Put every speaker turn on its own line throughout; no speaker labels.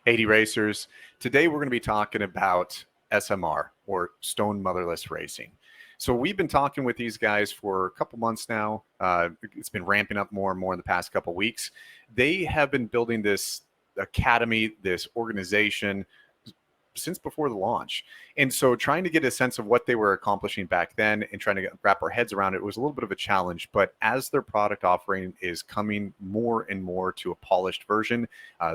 Hey, DeRacers. Today we're going to be talking about SMR, or Stone Motherless Racing. So we've been talking with these guys for a couple months now. It's been ramping up more and more in the past couple weeks. They have been building this academy, this organization, since before the launch. And so trying to get a sense of what they were accomplishing back then and trying to wrap our heads around it was a little bit of a challenge. But as their product offering is coming more and more to a polished version,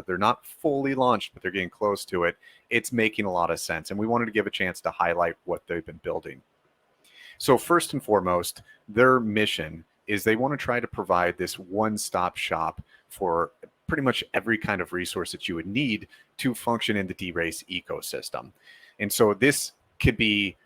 they're not fully launched, but they're getting close to it. It's making a lot of sense. And we wanted to give a chance to highlight what they've been building. So first and foremost, their mission is they want to try to provide this one-stop shop for pretty much every kind of resource that you would need to function in the DeRace ecosystem. And so this could be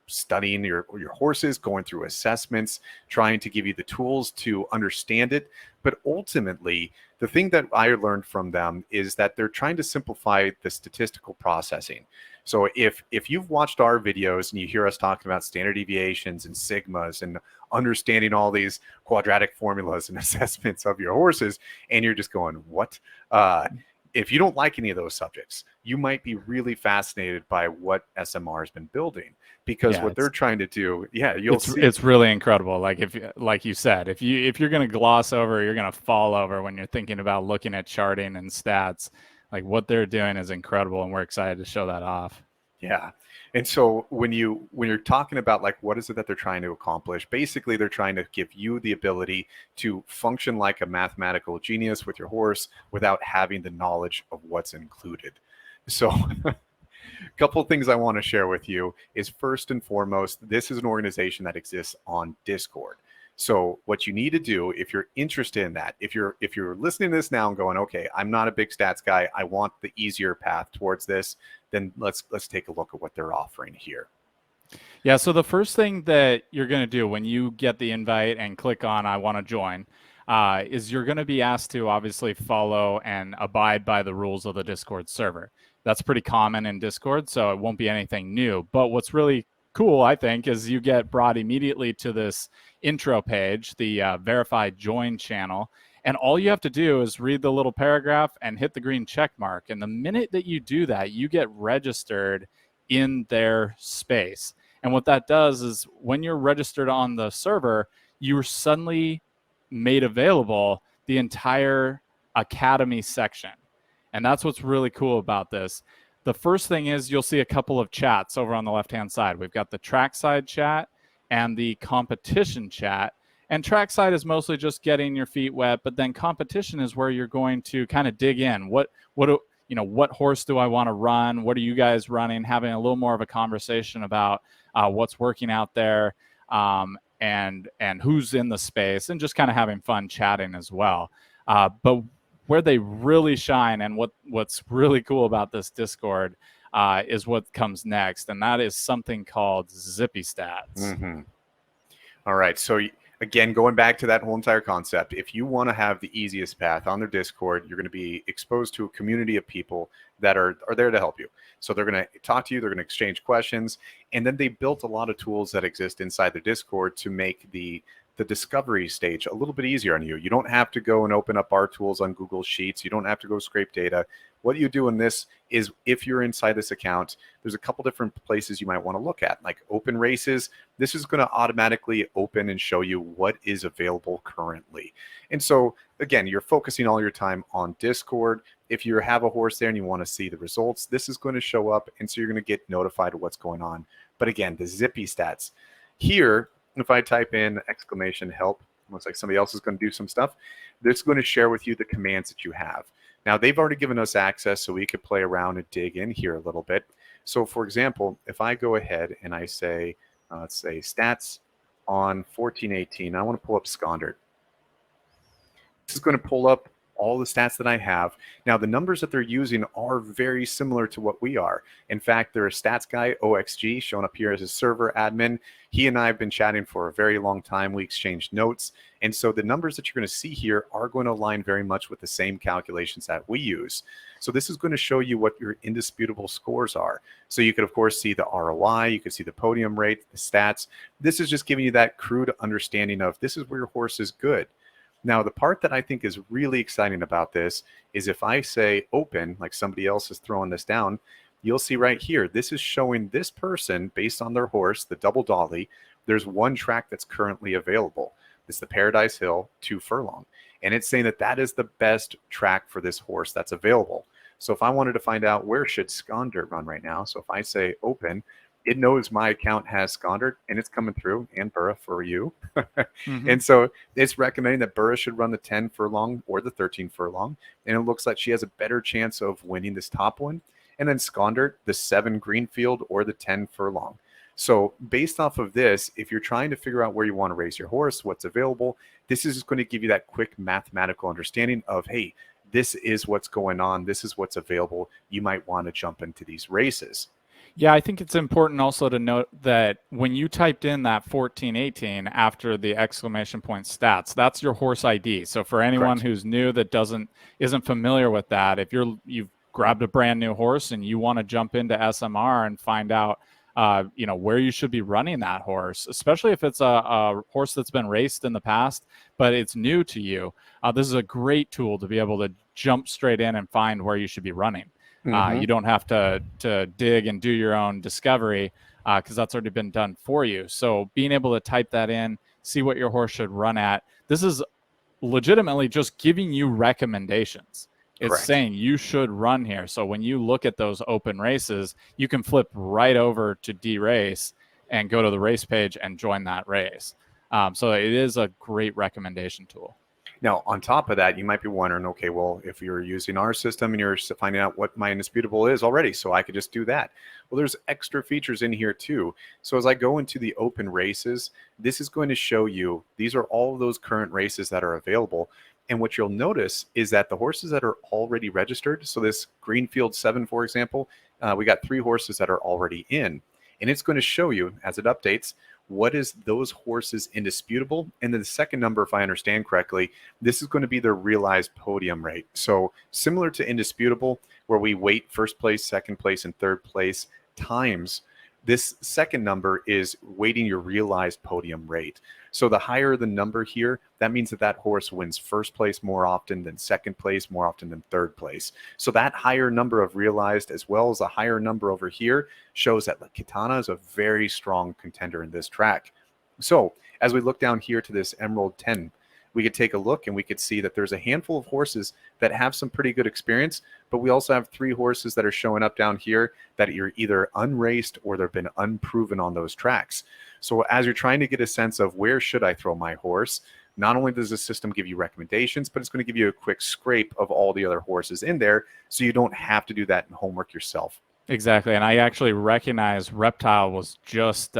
studying your horses, going through assessments, trying to give you the tools to understand it. But ultimately, the thing that I learned from them is that they're trying to simplify the statistical processing. So if you've watched our videos and you hear us talking about standard deviations and sigmas and understanding all these quadratic formulas and assessments of your horses, and you're just going, what? If you don't like any of those subjects, you might be really fascinated by what SMR has been building, because what they're trying to do, you'll see.
It's really incredible. Like you said, if you're going to gloss over, you're going to fall over when you're thinking about looking at charting and stats. Like, what they're doing is incredible, and we're excited to show that off.
Yeah. And so when you're talking about like what is it that they're trying to accomplish, basically they're trying to give you the ability to function like a mathematical genius with your horse without having the knowledge of what's included. So a couple of things I want to share with you is, first and foremost, this is an organization that exists on Discord. So what you need to do, if you're interested in that, if you're listening to this now and going, okay, I'm not a big stats guy, I want the easier path towards this, then let's take a look at what they're offering here.
Yeah, so the first thing that you're going to do when you get the invite and click on I want to join is you're going to be asked to obviously follow and abide by the rules of the Discord server. That's pretty common in Discord, so it won't be anything new. But what's really cool, I think, is you get brought immediately to this intro page, the verified join channel. And all you have to do is read the little paragraph and hit the green check mark. And the minute that you do that, you get registered in their space. And what that does is when you're registered on the server, you're suddenly made available the entire Academy section. And that's what's really cool about this. The first thing is you'll see a couple of chats over on the left-hand side. We've got the Trackside Chat and the Competition Chat. And Trackside is mostly just getting your feet wet, but then competition is where you're going to kind of dig in. What horse do I want to run? What are you guys running? Having a little more of a conversation about what's working out there, and who's in the space, and just kind of having fun chatting as well. But where they really shine and what's really cool about this Discord is what comes next, and that is something called Zippy Stats.
Mm-hmm. All right, so again, going back to that whole entire concept, if you want to have the easiest path on their Discord, you're going to be exposed to a community of people that are there to help you. So they're going to talk to you, they're going to exchange questions, and then they built a lot of tools that exist inside the Discord to make the discovery stage a little bit easier on you. You don't have to go and open up our tools on Google Sheets. You don't have to go scrape data. What you do in this is, if you're inside this account, there's a couple different places you might want to look at, like open races. This is going to automatically open and show you what is available currently. And so again, you're focusing all your time on Discord. If you have a horse there and you want to see the results, this is going to show up. And so you're going to get notified of what's going on. But again, the Zippy Stats here, if I type in !help, looks like somebody else is going to do some stuff. It's going to share with you the commands that you have. Now, they've already given us access, so we could play around and dig in here a little bit. So, for example, if I go ahead and I say, let's say stats on 1418, I want to pull up Scondard. This is going to pull up all the stats that I have. Now, the numbers that they're using are very similar to what we are. In fact, their stats guy, OXG, shown up here as a server admin. He and I have been chatting for a very long time. We exchanged notes. And so the numbers that you're going to see here are going to align very much with the same calculations that we use. So this is going to show you what your indisputable scores are. So you could, of course, see the ROI. You could see the podium rate, the stats. This is just giving you that crude understanding of this is where your horse is good. Now, the part that I think is really exciting about this is if I say open, like somebody else is throwing this down, you'll see right here, this is showing this person based on their horse, the double dolly. There's one track that's currently available. It's the Paradise Hill 2 furlong. And it's saying that that is the best track for this horse that's available. So if I wanted to find out where should Skondert run right now, so if I say open, it knows my account has Skondert and it's coming through, and Burra for you. And so it's recommending that Burra should run the 10 furlong or the 13 furlong. And it looks like she has a better chance of winning this top one. And then Skondert, the 7 Greenfield or the 10 furlong. So based off of this, if you're trying to figure out where you want to race your horse, what's available, this is just going to give you that quick mathematical understanding of, hey, this is what's going on. This is what's available. You might want to jump into these races.
Yeah, I think it's important also to note that when you typed in that 1418 after the exclamation point stats, that's your horse ID. So for anyone
Correct.
who's new that isn't familiar with that, if you've grabbed a brand new horse and you want to jump into SMR and find out where you should be running that horse, especially if it's a horse that's been raced in the past, but it's new to you. This is a great tool to be able to jump straight in and find where you should be running. You don't have to dig and do your own discovery because that's already been done for you. So being able to type that in, see what your horse should run at, this is legitimately just giving you recommendations. It's
Correct.
saying you should run here. So when you look at those open races, you can flip right over to DeRace and go to the race page and join that race. So it is a great recommendation tool.
Now, on top of that, you might be wondering, okay, well, if you're using our system and you're finding out what my indisputable is already, so I could just do that. Well, there's extra features in here too. So as I go into the open races, this is going to show you, these are all of those current races that are available. And what you'll notice is that the horses that are already registered, so this Greenfield 7, for example, we got 3 horses that are already in. And it's going to show you, as it updates, what is those horses indisputable. And then the second number, if I understand correctly, this is going to be their realized podium rate. So similar to indisputable, where we weight first place, second place, and third place times, this second number is weighting your realized podium rate. So the higher the number here, that means that that horse wins first place more often than second place, more often than third place. So that higher number of realized, as well as a higher number over here, shows that La Kitana is a very strong contender in this track. So as we look down here to this Emerald 10, we could take a look and we could see that there's a handful of horses that have some pretty good experience, but we also have 3 horses that are showing up down here that are either unraced or they've been unproven on those tracks. So as you're trying to get a sense of where should I throw my horse, not only does the system give you recommendations, but it's going to give you a quick scrape of all the other horses in there, so you don't have to do that in homework yourself.
Exactly. And I actually recognize Reptile was just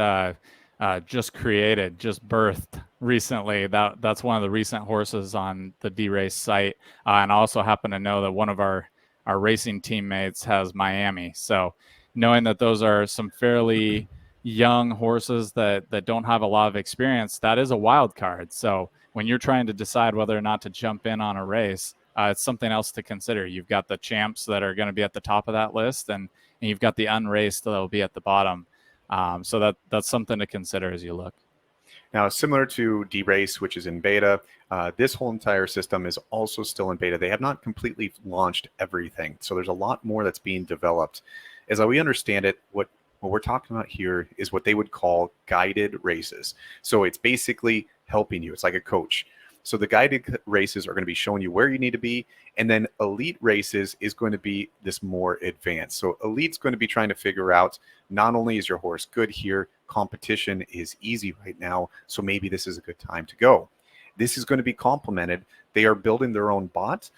created, just birthed recently. That's one of the recent horses on the DeRace site. And I also happen to know that one of our racing teammates has Miami. So knowing that those are some fairly young horses that don't have a lot of experience, that is a wild card. So when you're trying to decide whether or not to jump in on a race, it's something else to consider. You've got the champs that are going to be at the top of that list, and you've got the unraced that will be at the bottom. So that's something to consider as you look.
Now, similar to DeRace, which is in beta, this whole entire system is also still in beta. They have not completely launched everything, so there's a lot more that's being developed. As we understand it, what we're talking about here is what they would call guided races. So it's basically helping you. It's like a coach. So the guided races are going to be showing you where you need to be. And then elite races is going to be this more advanced. So elite's going to be trying to figure out, not only is your horse good here, competition is easy right now, so maybe this is a good time to go. This is going to be complemented. They are building their own bot.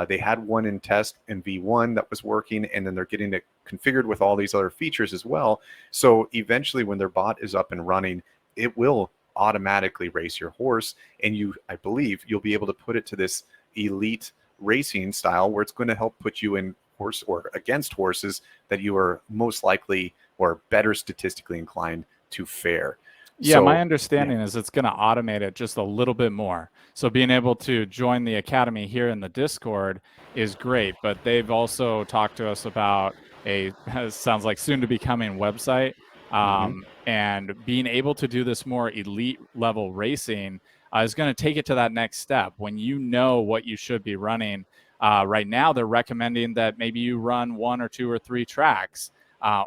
They had one in test in V1 that was working, and then they're getting it configured with all these other features as well. So eventually when their bot is up and running, it will automatically race your horse, and I believe you'll be able to put it to this elite racing style where it's going to help put you in horse or against horses that you are most likely or better statistically inclined to fare.
Yeah,
So,
my understanding is it's going to automate it just a little bit more. So being able to join the academy here in the Discord is great, but they've also talked to us about sounds like soon to be coming website, and being able to do this more elite level racing is going to take it to that next step. When you know what you should be running, right now they're recommending that maybe you run 1 or 2 or 3 tracks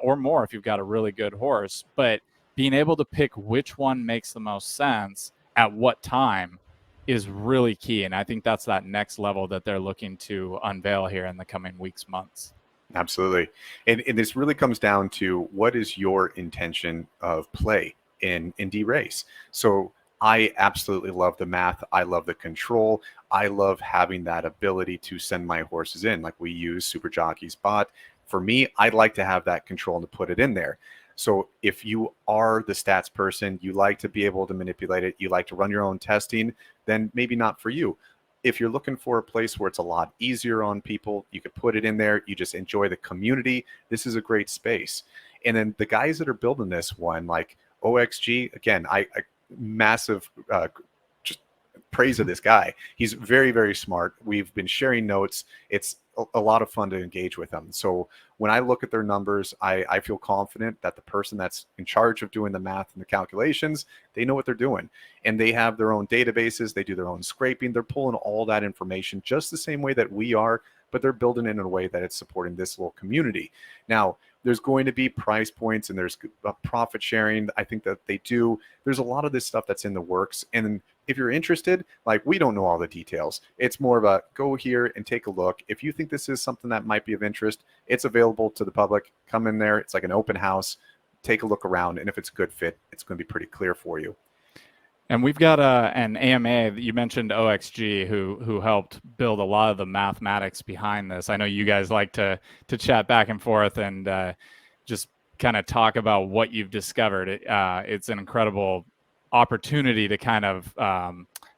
or more if you've got a really good horse. But being able to pick which one makes the most sense at what time is really key. And I think that's that next level that they're looking to unveil here in the coming weeks, months.
Absolutely. And this really comes down to what is your intention of play in DeRace. So I absolutely love the math. I love the control. I love having that ability to send my horses in. Like we use Super Jockey's bot. For me, I'd like to have that control and to put it in there. So if you are the stats person, you like to be able to manipulate it, you like to run your own testing, then maybe not for you. If you're looking for a place where it's a lot easier on people, you could put it in there. You just enjoy the community. This is a great space. And then the guys that are building this one, like OXG, again, I massive just praise of this guy. He's very, very smart. We've been sharing notes. It's a lot of fun to engage with them. So when I look at their numbers, I feel confident that the person that's in charge of doing the math and the calculations, they know what they're doing. And they have their own databases. They do their own scraping. They're pulling all that information just the same way that we are, but they're building it in a way that it's supporting this little community. Now, there's going to be price points and there's profit sharing. I think that they do. There's a lot of this stuff that's in the works. And if you're interested, like we don't know all the details. It's more of a go here and take a look. If you think this is something that might be of interest, it's available to the public. Come in there. It's like an open house. Take a look around. And if it's a good fit, it's going to be pretty clear for you.
And we've got an AMA that you mentioned, OXG, who helped build a lot of the mathematics behind this. I know you guys like to chat back and forth and just kind of talk about what you've discovered. It's an incredible opportunity to kind of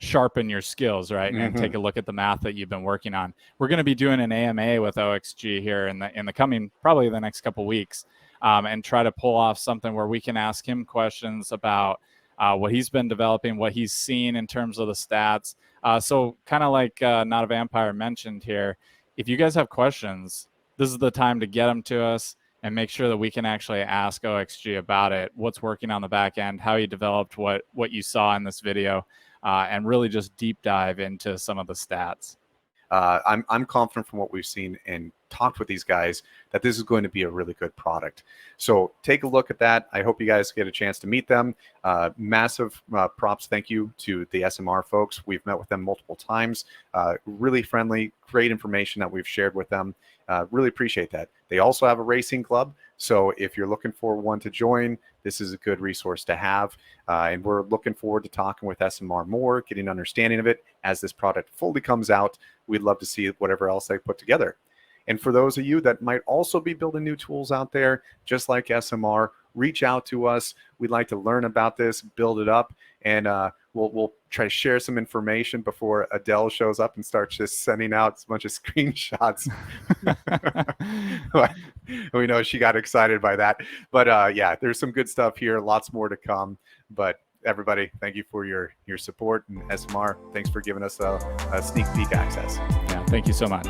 sharpen your skills, right? And take a look at the math that you've been working on. We're going to be doing an AMA with OXG here in the coming, probably the next couple weeks, and try to pull off something where we can ask him questions about what he's been developing, what he's seen in terms of the stats. So kind of like Not a Vampire mentioned here, if you guys have questions, this is the time to get them to us and make sure that we can actually ask OXG about it, what's working on the back end, how you developed what you saw in this video, and really just deep dive into some of the stats.
I'm confident from what we've seen and talked with these guys that this is going to be a really good product. So take a look at that. I hope you guys get a chance to meet them. Massive props. Thank you to the SMR folks. We've met with them multiple times. Really friendly, great information that we've shared with them. Really appreciate that. They also have a racing club. So if you're looking for one to join, this is a good resource to have. And we're looking forward to talking with SMR more, getting an understanding of it as this product fully comes out. We'd love to see whatever else they put together. And for those of you that might also be building new tools out there, just like SMR, reach out to us. We'd like to learn about this, build it up, and we'll try to share some information before Adele shows up and starts just sending out a bunch of screenshots. We know she got excited by that. But yeah, there's some good stuff here, lots more to come. But everybody, thank you for your support. And SMR, thanks for giving us a sneak peek access.
Yeah, thank you so much.